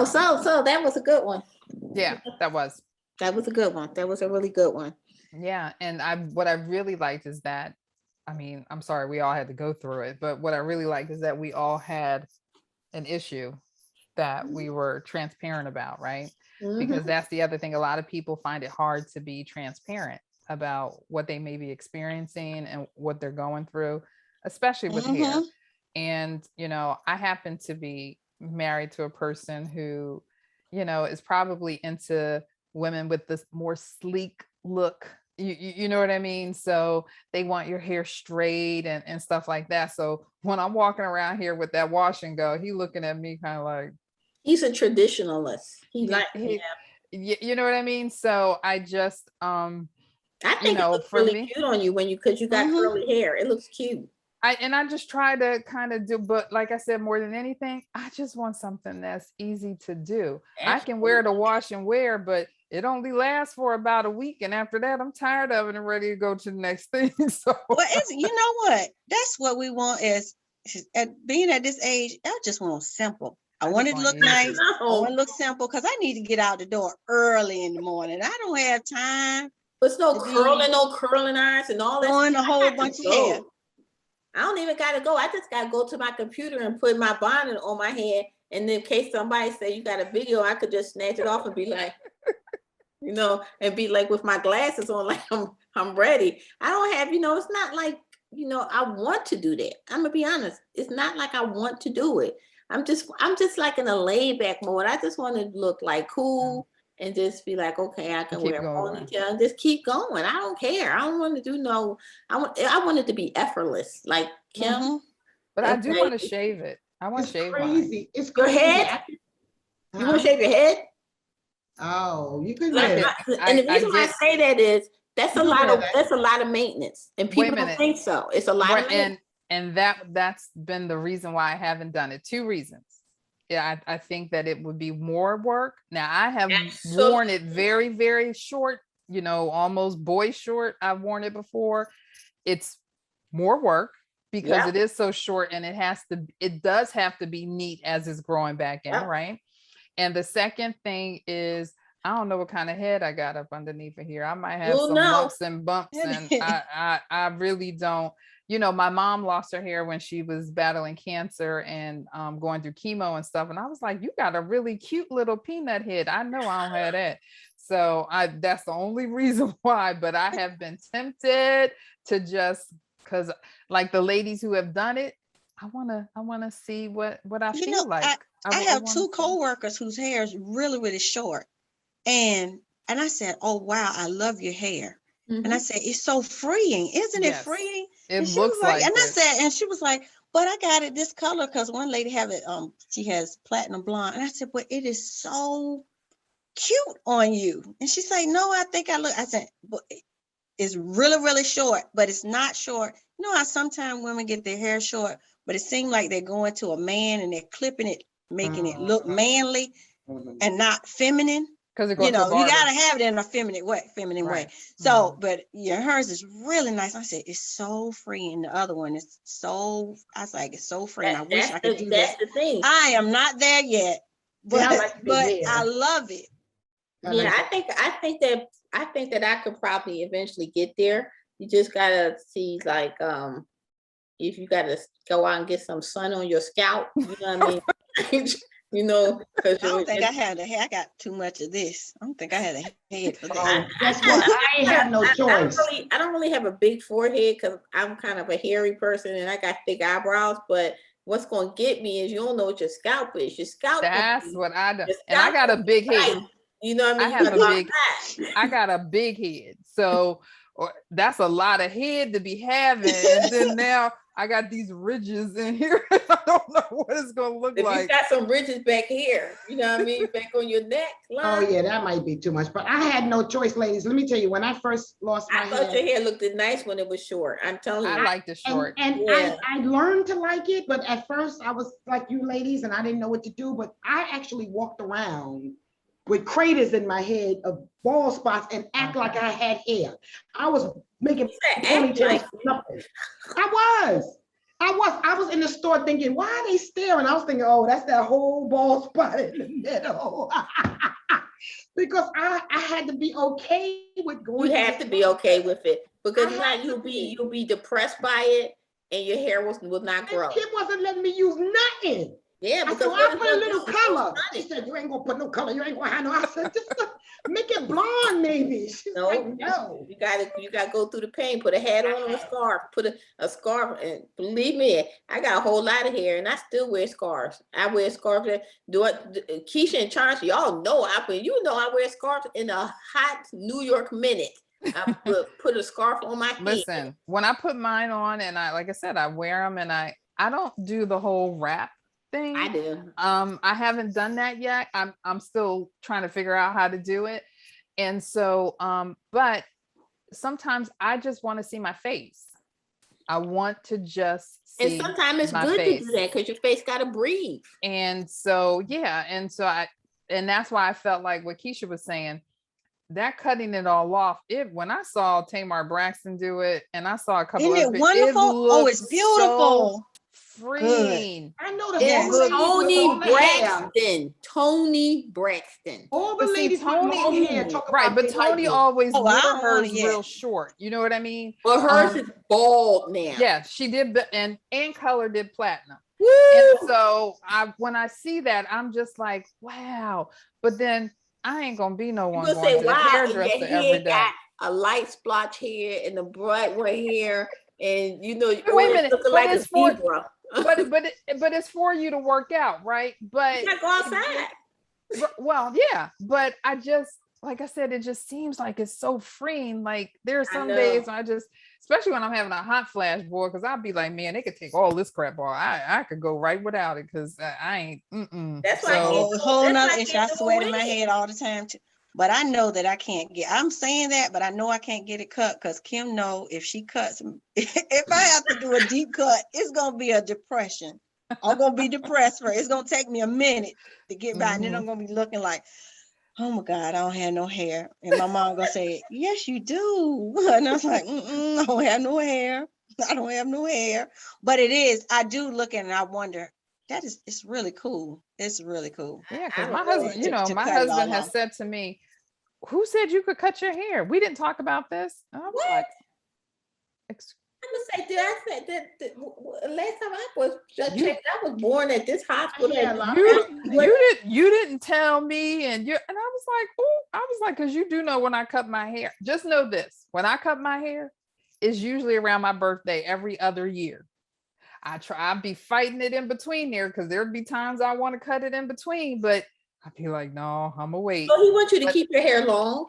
So that was a good one. Yeah, that was a good one. That was a really good one. Yeah, and what I really liked is that, I mean, I'm sorry we all had to go through it, but what I really liked is that we all had an issue that we were transparent about, right? Because that's the other thing. A lot of people find it hard to be transparent about what they may be experiencing and what they're going through, especially with hair. And, I happen to be married to a person who, is probably into women with this more sleek look. You know what I mean? So they want your hair straight and stuff like that. So when I'm walking around here with that wash and go, he looking at me kind of like, he's a traditionalist. You know what I mean? So I just, I think it looks really cute on you because you got curly hair. It looks cute. I just try to kind of do, but like I said, more than anything, I just want something that's easy to do. Absolutely. I can wear the wash and wear, but it only lasts for about a week. And after that, I'm tired of it and ready to go to the next thing. So, well, you know what? That's what we want being at this age. I just want simple. I want it to look nice. I want to look simple because I need to get out the door early in the morning. I don't have time. There's no curling irons and all that. Doing a whole bunch of hair. I don't even got to go. I just got to go to my computer and put my bonnet on my head. And in case somebody say you got a video, I could just snatch it off and be like, and be like with my glasses on, like I'm ready. I don't have, it's not like, I want to do that. I'm gonna be honest. It's not like I want to do it. I'm just like in a laid back mode. I just want to look like cool and just be like, okay, I can wear a ponytail and just keep going. I don't care. I don't want to do I want it to be effortless, like Kim. But I do want to shave it. I want to shave crazy. It's your head. You want to shave your head? Oh, you can. And the reason why I say that is that's a lot of maintenance, and people don't think so. It's a lot of maintenance. And that's been the reason why I haven't done it. 2 reasons. Yeah, I think that it would be more work. Now I have worn it very, very short, almost boy short. I've worn it before. It's more work because it is so short, and it does have to be neat as it's growing back in, right? And the second thing is, I don't know what kind of head I got up underneath of here. I might have some lumps and bumps, and I really don't. My mom lost her hair when she was battling cancer and going through chemo and stuff. And I was like, you got a really cute little peanut head. I know I don't have that. So that's the only reason why, but I have been tempted to just, because like the ladies who have done it, I want to see what I feel like. I have 2 coworkers whose hair is really, really short. And I said, oh, wow, I love your hair. And I said, it's so freeing. Isn't it freeing? It looks like and I said, and she was like, but I got it this color because one lady have it, she has platinum blonde. And I said, but it is so cute on you. And she said, no, I said, but it's really, really short, but it's not short. You know how sometimes women get their hair short, but it seems like they're going to a man and they're clipping it, making it look manly and not feminine. Because you gotta have it in a feminine way. So, but hers is really nice. I said it's so free, and the other one is so. I was like, it's so free. And I wish I could do that. That's the thing. I am not there yet, but I love it. Yeah, I think that I could probably eventually get there. You just gotta see, like, if you gotta go out and get some sun on your scalp. You know what I mean? Because I don't think I had a hair. I got too much of this. I don't think I had a head for that. That's what I have no choice. I don't really have a big forehead because I'm kind of a hairy person and I got thick eyebrows. But what's going to get me is you don't know what your scalp is. Your scalp. That's what I do. And I got a big head. You know what I mean? I got a big head. So that's a lot of head to be having. And then now I got these ridges in here. I don't know what it's gonna look like. You got some ridges back here, you know what I mean? Back on your neck line. Oh yeah, that might be too much. But I had no choice, ladies. Let me tell you, when I first lost my hair. I thought your hair looked nice when it was short. I'm telling you. I like the short. And I learned to like it, but at first I was like you ladies and I didn't know what to do. But I actually walked around with craters in my head of bald spots and act like I had hair. I was making ponytails for nothing. I was. I was in the store thinking, why are they staring? I was thinking, oh, that's that whole bald spot in the middle. Because I had to be okay with going. You have to be okay with it, because I now had to you'll be depressed by it, and your hair will not grow. And Kim wasn't letting me use nothing. Yeah, I because said, well, I put a little do? It's gonna color. She stunt it. said, you ain't gonna put no color. You ain't gonna have no. I said, just make it blonde, maybe. She's No, like, no. you gotta go through the pain. Put a hat on or a scarf. Put a scarf, and believe me, I got a whole lot of hair, and I still wear scarves. I wear scarves. Keisha and Chauncey, y'all know I wear scarves in a hot New York minute. I put a scarf on my head. Listen, when I put mine on, and like I said, I wear them, and I don't do the whole wrap thing. I do. I haven't done that yet. I'm still trying to figure out how to do it. And so, but sometimes I just want to see my face. I want to just see. And sometimes it's good to do that, because your face got to breathe. And so, yeah. And so and that's why I felt like what Keisha was saying, that cutting it all off. When I saw Tamar Braxton do it, and I saw a couple Isn't it wonderful? Oh, it's beautiful. Freeing. I know the Tony Braxton. All the ladies with long hair talk right, about but Tony always wore hers real short. You know what I mean? But hers is bald now. Yeah, she did, and Color did platinum. Woo! And so when I see that, I'm just like, wow. But then I ain't gonna be no one going to the hairdresser every day. Got a light splotch hair and a bright red hair, and wait a minute, looking like a zebra. but it's for you to work out, right? But you gotta go outside. Well, yeah, but I just, like I said, it just seems like it's so freeing. Like there are some days when especially when I'm having a hot flash, boy, because I'll be like, man, they could take all this crap off. I could go right without it, because I ain't. That's why a whole nother issue. I sweat in my head all the time too. But I know that I can't I'm saying that, but I know I can't get it cut, because Kim know if she cuts, if I have to do a deep cut, it's gonna be a depression. I'm gonna be depressed for it. It's gonna take me a minute to get by, and then I'm gonna be looking like, oh my God, I don't have no hair. And my mom gonna say, yes, you do. And I was like, I don't have no hair. I don't have no hair. But it is, I do look at it and I wonder, it's really cool. It's really cool. Yeah, because my husband, my husband has said to me, who said you could cut your hair? We didn't talk about this. And I was like, I'm gonna say, did I say that last time I was checked, I was born at this hospital. You didn't tell me, and I was like, oh, I was like, because you do know when I cut my hair. Just know this: when I cut my hair, it's usually around my birthday every other year. I'd be fighting it in between there, because there'd be times I want to cut it in between, but I'd be like, no, I'm gonna wait. So he wants you to keep your hair long.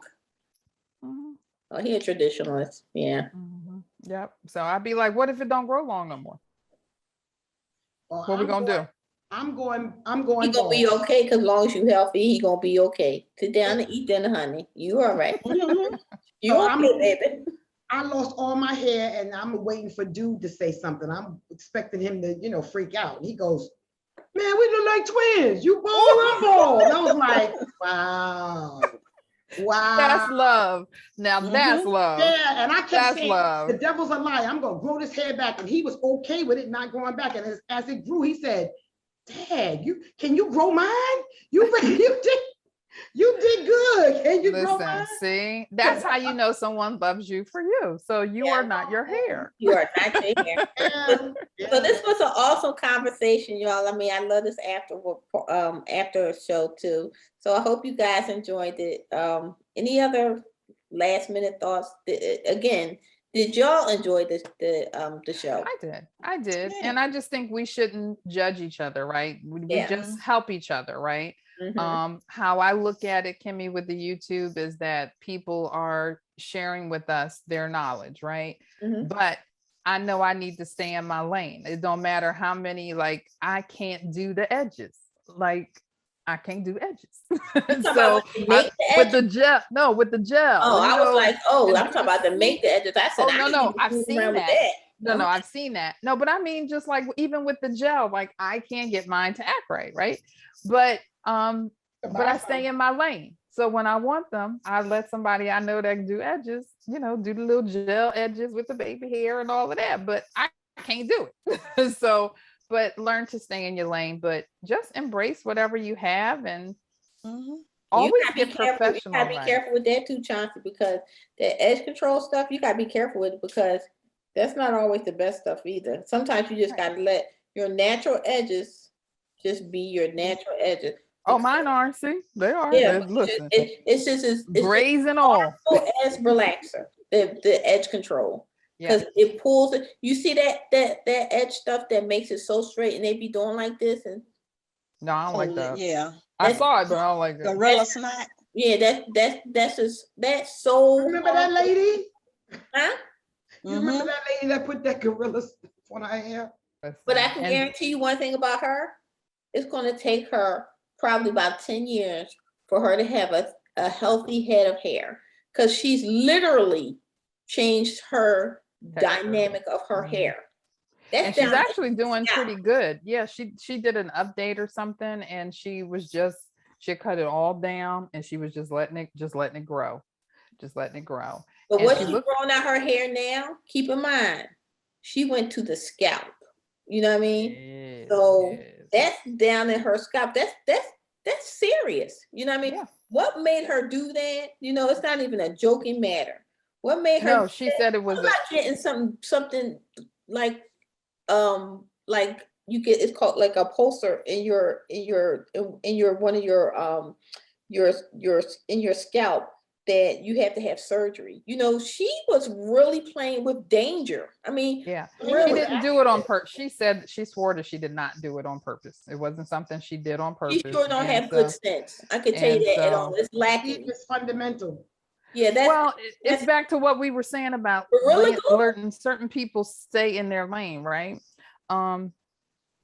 Mm-hmm. Oh, he a traditionalist. Yeah. Mm-hmm. Yep. So I'd be like, what if it don't grow long no more? Well, what we gonna do? I'm going. He gonna be okay, because as long as you healthy, he gonna be okay. Sit down and eat dinner, honey. You all right? You okay, baby? I lost all my hair, and I'm waiting for Dude to say something. I'm expecting him to, freak out. He goes, man, we look like twins. You bald, I'm bald. And I was like, wow. That's love. Now that's love. Yeah, and I kept saying, the devil's a lie. I'm gonna grow this hair back, and he was okay with it not growing back. And as it grew, he said, Dad, can you grow mine? You did good. Can you grow mine? See, that's how you know someone loves you for you. So you are not your hair. You are not your hair. So this was an awesome conversation, y'all. I mean, I love this after show too. So I hope you guys enjoyed it. Any other last minute thoughts? Again, did y'all enjoy the show? I did. Yeah. And I just think we shouldn't judge each other, right? We just help each other, right? Mm-hmm. How I look at it, Kimmy, with the YouTube is that people are sharing with us their knowledge, right? Mm-hmm. But I know I need to stay in my lane. It don't matter how many, I can't do the edges. I can't do edges. So with the gel. Oh, I was like, I'm talking about to make the edges. I said, no, I've seen that. No, I've seen that. No, but I mean, just even with the gel, I can't get mine to act right. But I stay in my lane. So when I want them, I let somebody I know that can do edges, do the little gel edges with the baby hair and all of that. But I I can't do it. So, but learn to stay in your lane, but just embrace whatever you have and always get professional. You gotta be careful with that too, Chauncey, because the edge control stuff, you gotta be careful with it because that's not always the best stuff either. Sometimes you just gotta let your natural edges just be your natural edges. Oh, mine are. See, they are. Yeah, Listen, it's grays and all. As relaxer, the edge control. Because Yeah. it pulls it. You see that edge stuff that makes it so straight and they be doing like this and No, I don't like that. Yeah. I saw it, but I don't like it. Gorilla snot. yeah, that's so Remember that lady? huh? You remember that lady that put that gorilla stuff on her hair? But I can guarantee you one thing about her. It's gonna take her probably about 10 years for her to have a healthy head of hair. Because she's literally changed her dynamic of her hair. And she's actually doing pretty good. Yeah, she did an update or something, and she cut it all down, and she was just letting it grow. But what she's growing out her hair now, keep in mind, she went to the scalp. You know what I mean? So that's down in her scalp. That's serious. You know what I mean? Yeah. What made her do that? You know, it's not even a joking matter. What made her? No, she said it was getting something like you get, it's called like a pulsar in your one of your scalp that you have to have surgery. You know, she was really playing with danger. I mean, yeah, really. She didn't do it on purpose. She swore that she did not do it on purpose. It wasn't something she did on purpose. She sure don't have good sense. I can tell you that at all. It's lacking. It's fundamental. Yeah, it's back to what we were saying about letting certain people stay in their lane, right?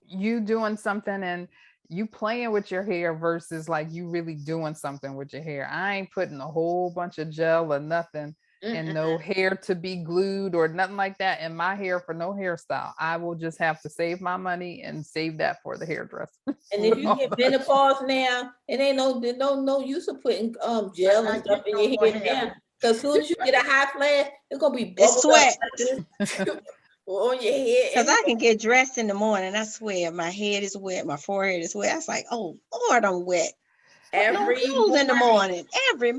You doing something and you playing with your hair versus like you really doing something with your hair. I ain't putting a whole bunch of gel or nothing and no hair to be glued or nothing like that in my hair for no hairstyle. I will just have to save my money and save that for the hairdresser. And if you get menopause now, it ain't no use of putting gel and stuff in your hair now. Because as soon as you get a hot flash, it's gonna be sweat on your head. Because I can get dressed in the morning. I swear, my head is wet, my forehead is wet. I was like, oh Lord, I'm wet. Every morning. In the morning. Every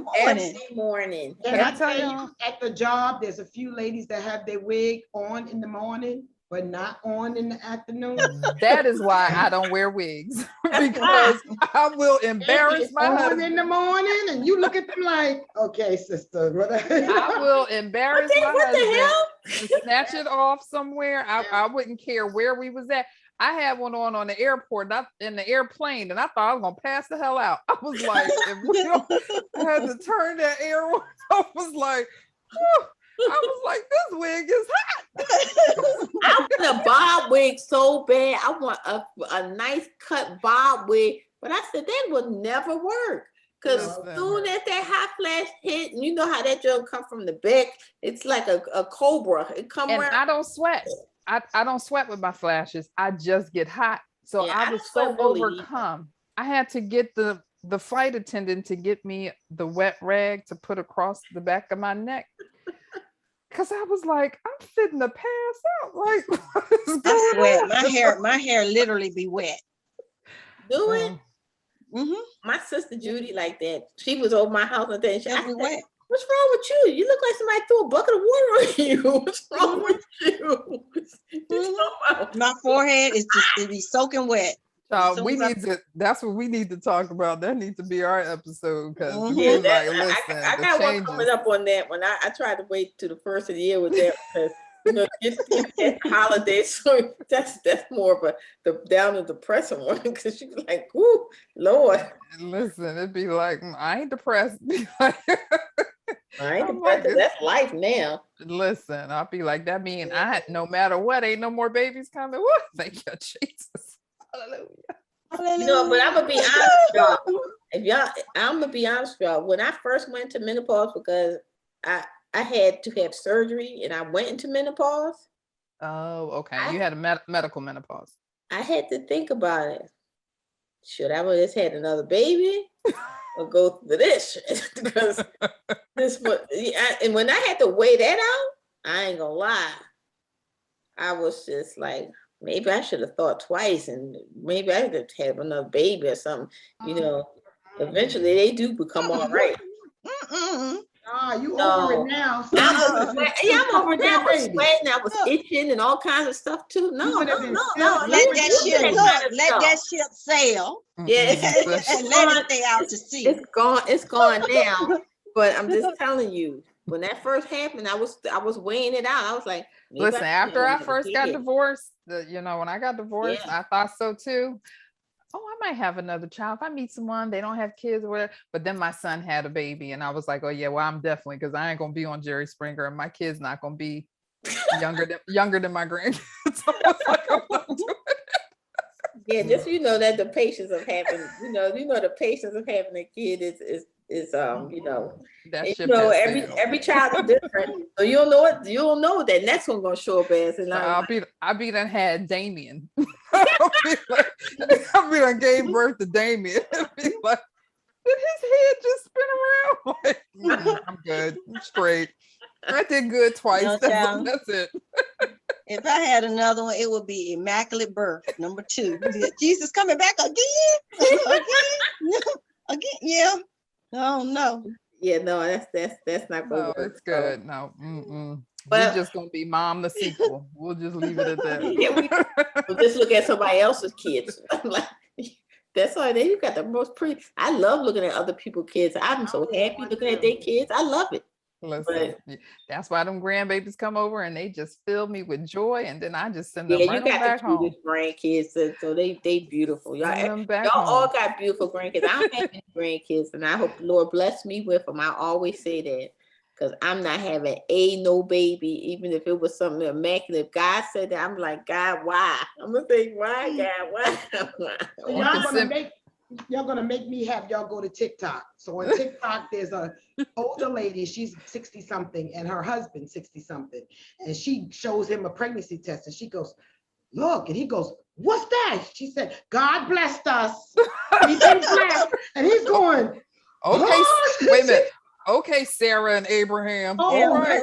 morning. And I tell you, at the job, there's a few ladies that have their wig on in the morning, but not on in the afternoon. That is why I don't wear wigs because I will embarrass my husband in the morning, and you look at them like, okay, sister. I will embarrass my husband to snatch it off somewhere. I wouldn't care where we was at. I had one on the airport, not in the airplane, and I thought I was gonna pass the hell out. I was like, if we don't had to turn that air on, I was like, this wig is hot. I want a bob wig so bad. I want a nice cut bob wig, but I said that would never work. Because soon as that hot flash hit, and you know how that joke come from the back, it's like a cobra. It come around. I don't sweat. I don't sweat with my flashes. I just get hot. So I was so overcome. I had to get the flight attendant to get me the wet rag to put across the back of my neck. Cause I was like, I'm fitting to pass out. Like, what is going on? My hair literally be wet. Do it? My sister Judy like that. She was over my house and then she said, wet. What's wrong with you? You look like somebody threw a bucket of water on you. What's wrong with you? My forehead is just to be soaking wet. That's what we need to talk about. That needs to be our episode because I got one coming up on that one. I tried to wait to the first of the year with that because it's holidays, so that's more of the down and depressing one because she was like, "Ooh, Lord." Listen, it'd be like I ain't depressed. I ain't depressed. That's life now. Listen, I'll be like that. Mean no matter what, ain't no more babies coming. Woo, thank you, Jesus. Hallelujah. You know, but I'm gonna be honest, y'all. I'm gonna be honest, y'all. When I first went to menopause, because I had to have surgery, and I went into menopause. Oh, okay. You had a medical menopause. I had to think about it. Should I have just had another baby, or go through this? Because and when I had to weigh that out, I ain't gonna lie. I was just like, maybe I should have thought twice, and maybe I could have another baby or something. You know, eventually they do become all right. You No. over it now. So Yeah, I'm over it now. I was baby. sweating, I was itching, and all kinds of stuff too. No, You would no, have been no, still no. Let you that do ship that look. kind of Let stuff. that ship sail. Yeah, And let it stay out to sea. it's gone. It's gone now. But I'm just telling you, when that first happened, I was weighing it out. I was like, maybe Listen, after I first got divorced. divorced, when I got divorced, Yeah. I thought so too. Oh, I might have another child. If I meet someone, they don't have kids or whatever. But then my son had a baby, and I was like, oh yeah, well, I'm definitely, because I ain't gonna be on Jerry Springer, and my kid's not gonna be younger than my grandkids. So I was like, I'm not doing it. Yeah, just that the patience of having, the patience of having a kid is That and, ship has sailed. every child is different. So you don't know what that next one gonna show up as. And So I'll be done had Damien. I'll be done gave birth to Damien. Be like, did his head just spin around? Like, I'm good. I'm straight. I did good twice. No, That's it. If I had another one, it would be Immaculate Birth, number 2. Jesus coming back again? Again? Yeah. Oh no. Yeah, no, that's not gonna No, work. it's good. No, we're But- just gonna be Mom the sequel. We'll just leave it at that. Yeah, we'll just look at somebody else's kids. Like, that's all. You got the most pretty. I love looking at other people's kids. I'm so happy looking at their kids. I love it. Listen, that's why them grandbabies come over and they just fill me with joy, and then I just send them Yeah, right you on got back the home. cutest grandkids, so they beautiful. Send them back Y'all all home. got beautiful grandkids. I don't have any grandkids, and I hope the Lord bless me with them. I always say that because I'm not having no baby, even if it was something immaculate. If God said that, I'm like, God, why? I'm gonna say, why, God, why? So y'all gonna make me have y'all go to TikTok. So on TikTok, there's a older lady, she's 60 something, and her husband 60 something, and she shows him a pregnancy test, and she goes, look, and he goes, what's that? She said, God blessed us. We've been blessed. And he's going, Okay, "Huh?" wait a minute. Okay, Sarah and Abraham. Oh, All right.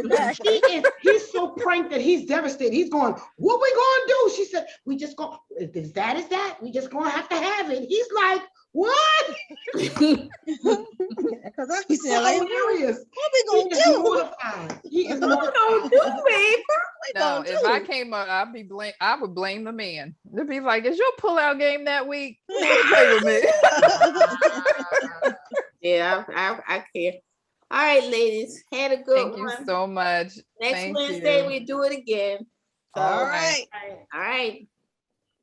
he's so pranked that he's devastated. He's going, what we gonna do? She said, we just go, is that? We just gonna have to have it. He's like, what? Because I be saying, like, hilarious. what we gonna do? Mortified. He is What we mortified. gonna do, babe? No, if I came up, I would blame the man. They'd be like, is your pullout game that week? Don't play with me. Yeah, I care. All right, ladies, had a good Thank one. you so much. Next Thank Wednesday you. we do it again. So, All right. all right.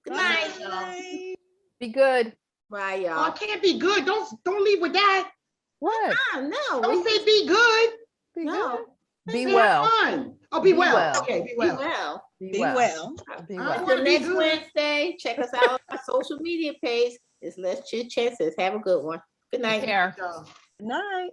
Good night, y'all. Bye. Be good. Bye, Oh, y'all. it can't be good. Don't leave with that. What? No, Don't say be good. Be No. good. Be Say well. have fun. Oh, be Be well. well. Okay, be be well. well. Be well. Be I well. wanna Until be next good. Wednesday, check us out on our social media page. It's Let's Chit Chat. Have a good one. Good night. Take care. Y'all. Good night.